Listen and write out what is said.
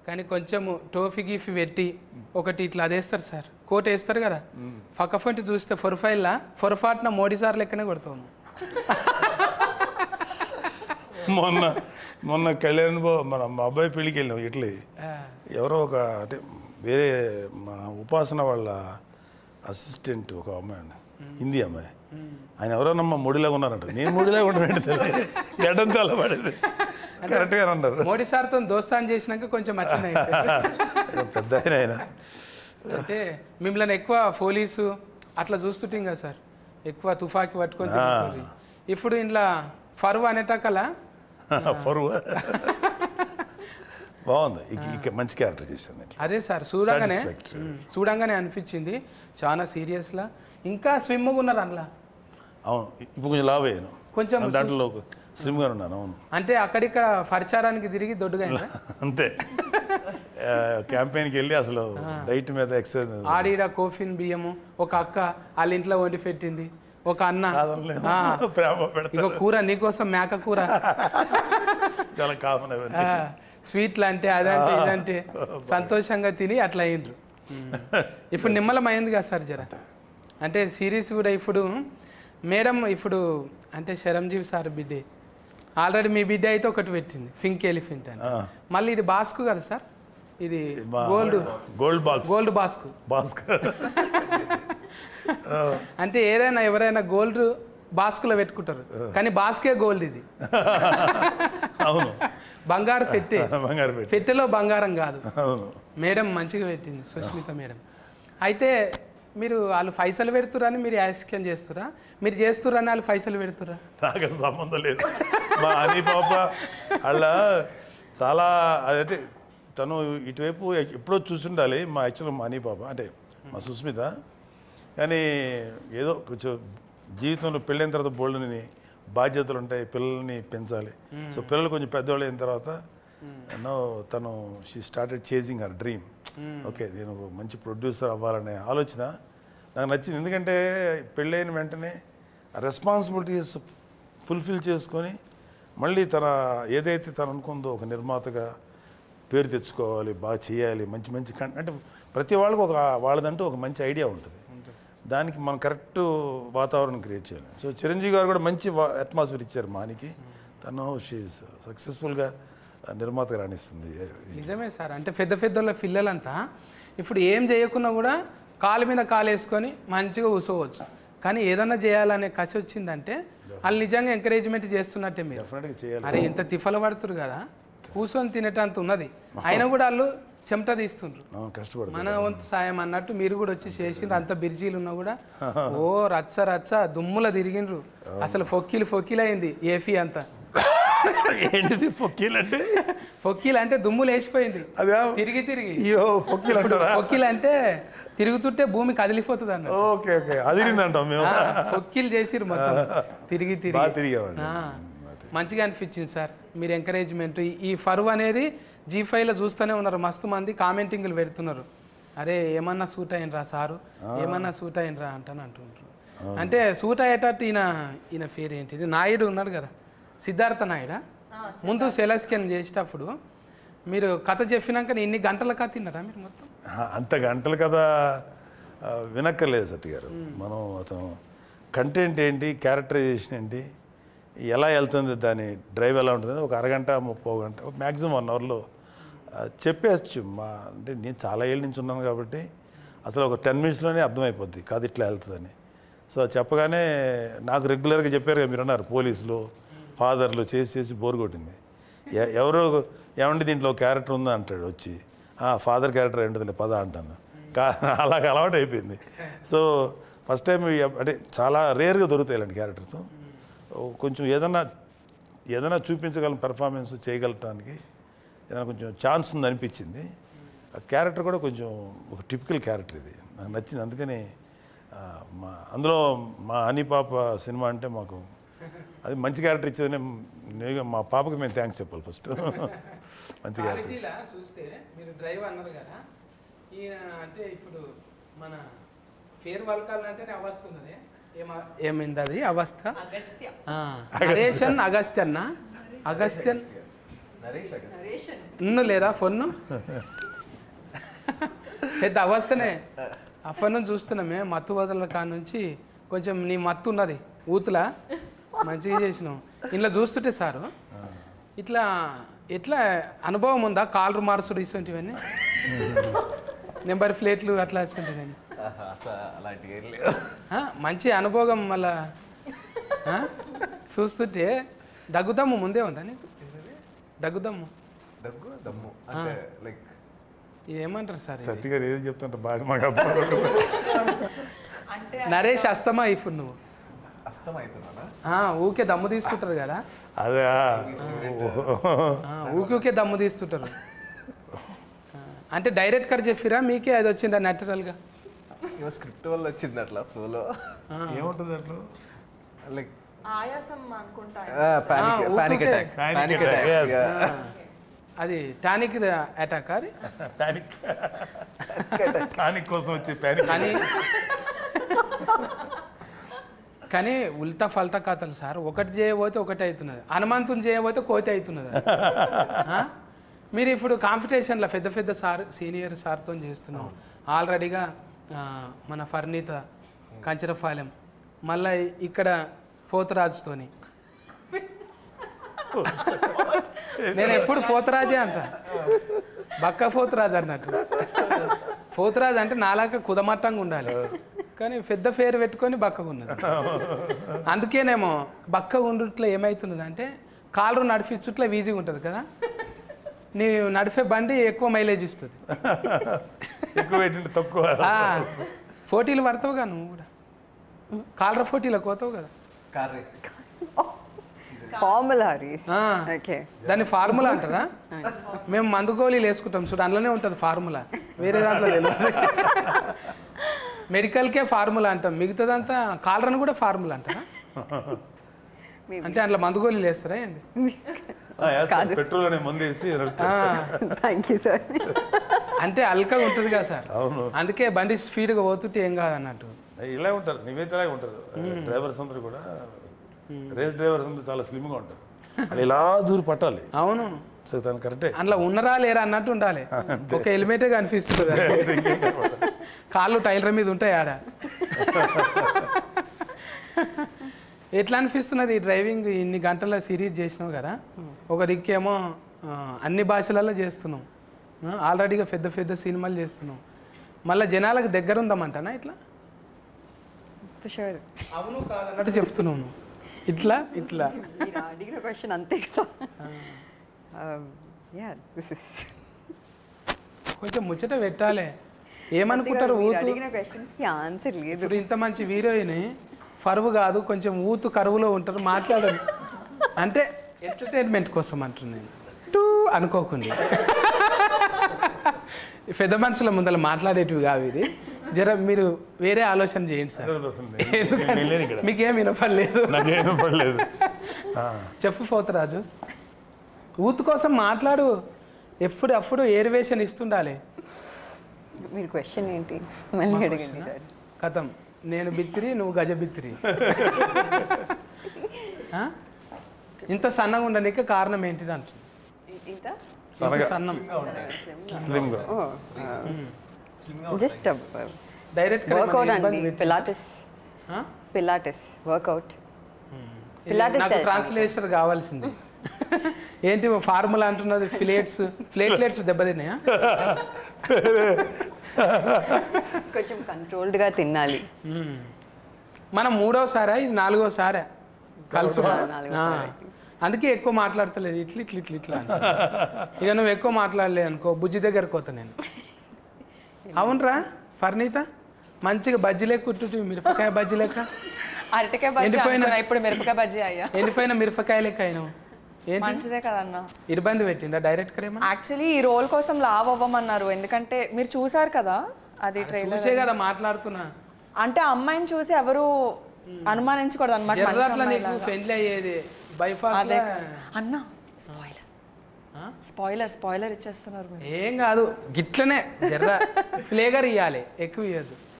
కానీ కొంచెము టోఫీ గీఫీ పెట్టి ఒకటి ఇట్లా అదేస్తారు సార్, కోట్ వేస్తారు కదా, పక్కఫంటి చూస్తే ఫొరఫైల్లా పొరపాటున మోడీ సార్ లెక్కనే కొడతాను. మొన్న కళ్యాణ్ మన మా అబ్బాయి పెళ్ళికి వెళ్ళాం ఇట్లీ. ఎవరో ఒక అంటే వేరే మా ఉపాసన వాళ్ళ అసిస్టెంట్ ఒక అమ్మాయి, హిందీ అమ్మాయి, ఆయన ఎవరోనమ్మా మోడీలాగా ఉన్నారంట. నేను మోడీలాగా ఉండడం తెలియదు, గడ్డం చాలా పడేది. కరెక్ట్గా అన్నారు. మోడీ సార్తో దోస్తాన్ చేసినాక కొంచెం పెద్ద ఆయన. అంటే మిమ్మల్ని ఎక్కువ పోలీసు అట్లా చూస్తుంటాం కదా సార్, ఎక్కువ తుఫాకి పట్టుకొని. ఇప్పుడు ఇంట్లో ఫరువు అనేటకలా ఫరువు బాగుంది, మంచి క్యారెక్టర్ చేసింది. అదే సార్ చూడంగానే అనిపించింది చాలా సీరియస్లా. ఇంకా స్విమ్గా ఉన్నారు అందులో. అవును, ఇప్పుడు కొంచెం లావ్ అయ్యాను, కొంచెం దాంట్లో స్లిమ్గా ఉన్నాను. అవును, అంటే అక్కడిక్కడ పరిచారానికి తిరిగి దొడ్డుగా అంతే. క్యాంపెయిన్కి వెళ్ళి అసలు డైట్ మీద ఎక్సర్సైజ్. ఆడిడ కోఫిన్ బియ్యము ఒక అక్క వాళ్ళ ఇంట్లో వండి పెట్టింది, ఒక అన్న ఇక కూర నీకోసం మేక కూర, చాలా కామన్. స్వీట్లు అంటే అదంటే ఇదంటే సంతోషంగా తిని అట్లా అయ్యిండ్రు. ఇప్పుడు నిమ్మలం అయింది కదా సార్ జర. అంటే సిరీస్ కూడా ఇప్పుడు మేడం ఇప్పుడు అంటే చిరంజీవి సార్ బిడ్డే ఆల్రెడీ మీ బిడ్డ అయితే ఒకటి పెట్టింది, పింక్ ఎలిఫెంట్ అని. మళ్ళీ ఇది బాస్కు కదా సార్, ఇది గోల్డ్ బాస్కు. అంటే ఏదైనా ఎవరైనా గోల్డ్ బాస్కులో పెట్టుకుంటారు, కానీ బాస్కే గోల్డ్ ఇది. అవును, బంగారు పెట్టెలో బంగారం కాదు. మేడం మంచిగా పెట్టింది సుష్మిత మేడం. అయితే మీరు వాళ్ళు పైసలు పెడుతురని మీరు యాక్షన్ చేస్తురా, మీరు చేస్తురని వాళ్ళు పైసలు పెడుతురా? నాకు సంబంధం లేదు. మా అని పాప వాళ్ళ చాలా అదంటే తను ఇటువైపు ఎప్పుడో చూసుండాలి. మా యాక్చువల్గా మా అని పాప అంటే మా సుస్మిత, కానీ ఏదో కొంచెం జీవితంలో పెళ్ళైన తర్వాత బోల్డ్ని బాధ్యతలు ఉంటాయి, పిల్లల్ని పెంచాలి. సో పిల్లలు కొంచెం పెద్దవాళ్ళు అయిన తర్వాత తను she started chasing her dream. Okay, నేను మంచి ప్రొడ్యూసర్ అవ్వాలనే ఆలోచన నాకు నచ్చింది. ఎందుకంటే పెళ్ళైన వెంటనే రెస్పాన్సిబిలిటీస్ ఫుల్ఫిల్ చేసుకొని మళ్ళీ తన ఏదైతే తను అనుకుందో ఒక నిర్మాతగా పేరు తెచ్చుకోవాలి, బాగా చేయాలి, మంచి మంచి అంటే ప్రతి వాళ్ళకు ఒక వాళ్ళదంటూ ఒక మంచి ఐడియా ఉంటుంది. దానికి మనం కరెక్ట్ వాతావరణం క్రియేట్ చేయాలి. సో చిరంజీవి గారు కూడా మంచి అట్మాస్ఫియర్ ఇచ్చారు మానికి. తను షీఈస్ సక్సెస్ఫుల్గా నిర్మాతగా రాణిస్తుంది. నిజమే సార్. అంటే పెద్ద పెద్దోళ్ళ పిల్లలంతా ఇప్పుడు ఏం చేయకున్నా కూడా కాలు మీద కాలు వేసుకొని మంచిగా కూర్చోవచ్చు. కానీ ఏదన్నా చేయాలనే కసి వచ్చిందంటే వాళ్ళు నిజంగా ఎంకరేజ్మెంట్ చేస్తున్నట్టే. మీరు అరే ఇంత తిఫల పడుతురు కదా, కూర్చొని తినేటంత ఉన్నది, అయినా కూడా వాళ్ళు చెమట తీస్తుండ్రు, మన వంతు సాయం అన్నట్టు మీరు కూడా వచ్చి చేసిండ్రు. అంత బిర్జీలు ఉన్నా కూడా ఓ రచ్చ రచ్చ దుమ్ముల తిరిగిండ్రు. అసలు ఫొక్కీలు అయింది ఏఫీ అంతా. ఏంటిది ఫొక్కీలు అంటే? ఫొక్కీలు అంటే దుమ్ములు వేసిపోయింది తిరిగి తిరిగి. ఫొక్కీలు అంటే తిరుగుతుంటే భూమి కదిలిపోతుంది అన్న. ఫొక్కీలు చేసిర్రు మొత్తం తిరిగి తిరిగి. మంచిగా అనిపించింది సార్ మీరు ఎంకరేజ్మెంట్. ఈ ఫరువు అనేది G5లో చూస్తూనే ఉన్నారు, మస్తు మంది కామెంటింగ్లు పెడుతున్నారు. అరే ఏమన్నా సూట్ అయినరా సారు, ఏమన్నా సూట్ అయినరా అంటుంటారు. అంటే సూట్ అయ్యేటట్టు ఈయన పేరు ఏంటిది, నాయుడు ఉన్నాడు కదా, సిద్ధార్థ నాయుడా. ముందు సెలస్కెన్ చేసేటప్పుడు మీరు కథ చెప్పినాక ఇన్ని గంటల కథ తిన్నారా మీరు మొత్తం? అంత గంటల కథ వినక్కర్లేదు సత్య గారు. మనం అతను కంటెంట్ ఏంటి, క్యారెక్టరైజేషన్ ఏంటి, ఎలా వెళ్తుంది, దాని డ్రైవ్ ఎలా ఉంటుంది, ఒక అరగంట 30 గంట మ్యాక్సిమం 1 అవర్లో చెప్పేయచ్చు. అంటే నేను చాలా ఏళ్ళ నుంచి ఉన్నాను కాబట్టి అసలు ఒక 10 మినిట్స్లోనే అర్థమైపోద్ది కథ ఇట్లా వెళ్తుందని. సో చెప్పగానే నాకు రెగ్యులర్గా చెప్పారు కదా మీరు అన్నారు, పోలీసులు ఫాదర్లు చేసి బోర్ కొట్టింది. ఎవరో ఏమంటే దీంట్లో క్యారెక్టర్ ఉందా అంటాడు వచ్చి, ఫాదర్ క్యారెక్టర్ ఏంటది పద అంటాను. అలాగ అలవాటు అయిపోయింది. సో ఫస్ట్ టైం అంటే చాలా రేర్గా దొరుకుతాయి ఇలాంటి క్యారెక్టర్స్. కొంచెం ఏదైనా చూపించగలం, పెర్ఫార్మెన్స్ చేయగలటానికి ఏదైనా కొంచెం ఛాన్స్ ఉంది అనిపించింది. ఆ క్యారెక్టర్ కూడా కొంచెం ఒక టిపికల్ క్యారెక్టర్, ఇది నాకు నచ్చింది. అందుకని అందులో మా హనీ పాప సినిమా అంటే మాకు అది మంచి క్యారెక్టర్ ఇచ్చేదని మా పాపకి మేము థ్యాంక్స్ చెప్పాలి ఫస్ట్. మంచి క్యారెక్టర్ చూస్తే మీరు డ్రైవ్ అన్నారు కదా, అంటే ఇప్పుడు మన ఫేర్ వల్కాలంటేనే అవస్థ ఉన్నది. ఏమైంది అది అవస్థ? అగస్త్యన్ ఇన్ను లేదా ఫోన్ను పెద్ద అవస్థనే ఆ ఫోన్ చూస్తున్నామే మత్తు వదల కాడ నుంచి కొంచెం నీ మత్తు ఉన్నది ఊతులా మంచిగా చేసినావు ఇంట్లో చూస్తుంటే సారు ఇట్లా ఎట్లా అనుభవం ఉందా కాలర్ మార్సుడు ఇటువంటివన్నీ నెంబర్ ప్లేట్లు అట్లా ఇటువంటివన్నీ మంచి అనుభవం మళ్ళా చూస్తుంటే దగ్గుదమ్ము ముందే ఉందా నీకు దగ్గుదమ్ము ఏమంటారు సార్ సత్య గారు ఏదో చెప్తుంటారు బాగా మాకు నరేష్ అస్తమా ఇప్పుడు నువ్వు ఊకే దమ్ము తీస్తుంటారు కదా అదే ఊకే దమ్ము తీస్తుంటారు అంటే డైరెక్ట్ కర్ చెప్పిరా మీకే అది వచ్చిందా న్యాచురల్గా స్క్రిప్ట్ వల్ల వచ్చింది అట్లా ఫ్లోలో ఏముంటుంది అట్లా లైక్ ఆయాసం అనుకుంటా పానిక్ అటాక్ అది టానిక్ అటాక్ అది ప్యానిక్ కోసం వచ్చి ప్యానిక్ కానీ కానీ ఉల్టా ఫల్టా కథలు సార్ ఒకటి చేయబోతే ఒకటి అవుతున్నది హనుమంతుని చేయబోతే కోతి అవుతున్నది మీరు ఇప్పుడు కాంపిటీషన్లో పెద్ద పెద్ద సార్ సీనియర్ సార్తో చేస్తున్నాం ఆల్రెడీగా మన ఫర్నీత కంచరపాలెం మళ్ళీ ఇక్కడ పోతరాజుతోని నేను ఎప్పుడు పోతరాజే అంట బక్క పోతరాజు అన్నట్టు పోతరాజు అంటే నాలాగా కుదమట్టంగా ఉండాలి కానీ పెద్ద పేరు పెట్టుకొని బక్కగా ఉన్నది అందుకేనేమో బక్కగా ఉండుట్లో ఏమవుతున్నది అంటే కాలరు నడిపించుట్లో ఈజీగా ఉంటుంది కదా నీ నడిపే బండి ఎక్కువ మైలేజ్ ఇస్తుంది ఎక్కువ తక్కువ పోటీలు పడతావుగా నువ్వు కూడా కాలర్ పోటీలకు పోతావు కదా car race formula race okay దాన్ని ఫార్ములా అంటారా మేము మందు గోళీలు వేసుకుంటాం చూడు అందులోనే ఉంటుంది ఫార్ములా వేరే దాంట్లో తెలియదు మెడికల్కే ఫార్ములా అంటాం మిగతాదంతా కాలరని కూడా ఫార్ములా అంటారా అంటే అందులో మందు గోళీలు వేస్తారా ఏంది పెట్రోల్ అనే మందు వేసి థ్యాంక్ యూ సార్ అంటే అల్కగా ఉంటుంది కదా సార్ అందుకే బండి స్పీడ్గా పోతుంటే ఏం కాదు అన్నట్టు ఇలా ఉంటారు నివేదిత ఇలాగే ఉంటారు డ్రైవర్స్ అందరూ కూడా రేస్ డ్రైవర్స్ అందరూ చాలా స్లిమ్గా ఉంటారు వాళ్ళు ఇలా దూరం పట్టాలి అవును సో తను కరెక్టే అందులో ఉన్నరా లేరా అన్నట్టు ఉండాలి ఒక హెల్మెటే కనిపిస్తుంది కాళ్ళు టైలర్ మీద ఉంటాయి ఆడ ఎట్లా అనిపిస్తున్నది ఈ డ్రైవింగ్ ఇన్ని గంటల సిరీస్ చేసినావు కదా ఒక దిక్కేమో అన్ని భాషలలో చేస్తున్నాం ఆల్రెడీగా పెద్ద పెద్ద సినిమాలు చేస్తున్నాం మళ్ళీ జనాలకు దగ్గర ఉందామంటానా ఇట్లా అవును కాదన్నట్టు చెప్తున్నాను ఇట్లా ఇట్లా అడిగిన క్వశ్చన్ అంతే కదా కొంచెం ముచ్చట పెట్టాలి ఏమనుకుంటారు అడిగిన క్వశ్చన్స్కి ఆన్సర్ లేదు ఇప్పుడు ఇంత మంచి హీరోయిన్ ఫరువు కాదు కొంచెం ఊతు కరువులో ఉంటారు మాట్లాడదు అంటే ఎంటర్టైన్మెంట్ కోసం అంటున్నాను టూ అనుకోకుండా పెద్ద మనుషుల ముందర మాట్లాడేటివి కావు ఇది జర మీరు వేరే ఆలోచన చేయండి సార్ ఎందుకంటే మీకేం వినపడలేదు చెప్పు పోతరాజు ఊతు కోసం మాట్లాడు ఎప్పుడు ఏరివేషన్ ఇస్తుండాలి మీరు క్వశ్చన్ ఏంటి మళ్ళీ అడగండి సార్ కథం నేను బిత్తిరి నువ్వు గజ బిత్తిరి ఇంత సన్నగా ఉండడానికి కారణం ఏంటిది అంటు సన్నం జస్ట్ డైరెక్ట్ వర్కౌట్ అండి పిలాటిస్ వర్కౌట్ నాకు ట్రాన్స్లేషన్ కావాల్సింది ఏంటి ఫార్ములా అంటున్నది ప్లేట్లెట్స్ దెబ్బతిన్నాయా కొంచెం కంట్రోల్డ్గా తినాలి మనం 3వసారా ఇది 4వసారా కలుసు అందుకే ఎక్కువ మాట్లాడతలేదు ఇట్లా ఇక నువ్వు ఎక్కువ మాట్లాడలే అనుకో బుజ్జి దగ్గరకు పోతా నేను అవునరా ఫర్నీత మంచిగా బజ్జీ లెక్క కుట్టు మిరపకాయ బజ్జీ లెక్క అరటికాయ బజ్జీ ఇప్పుడు మిరపకాయ బజ్జీ అయ్యా ఎండిపోయిన మిరపకాయ లెక్క అయినావు మంచిదే కదన్నా ఇబ్బంది పెట్టిండా డైరెక్ట్ కరేమో యాక్చువల్లీ ఈ రోల్ కోసం లావ్ అవ్వమన్నారు ఎందుకంటే మీరు చూసారు కదా అది ట్రైలర్ చూసే కదా మాట్లాడుతున్నా అంటే అమ్మాయిని చూసి ఎవరు అనుమానించకూడదు అన్నమాట నీకు ఫ్రెండ్లీ అయ్యేది బైపాస్ అన్నా స్పాయిలర్ ఇచ్చేస్తున్నారు ఏం కాదు గిట్లనే జర్ర ఫ్లేవర్ ఇవ్వాలి ఎక్కువ ఇవ్వద్దు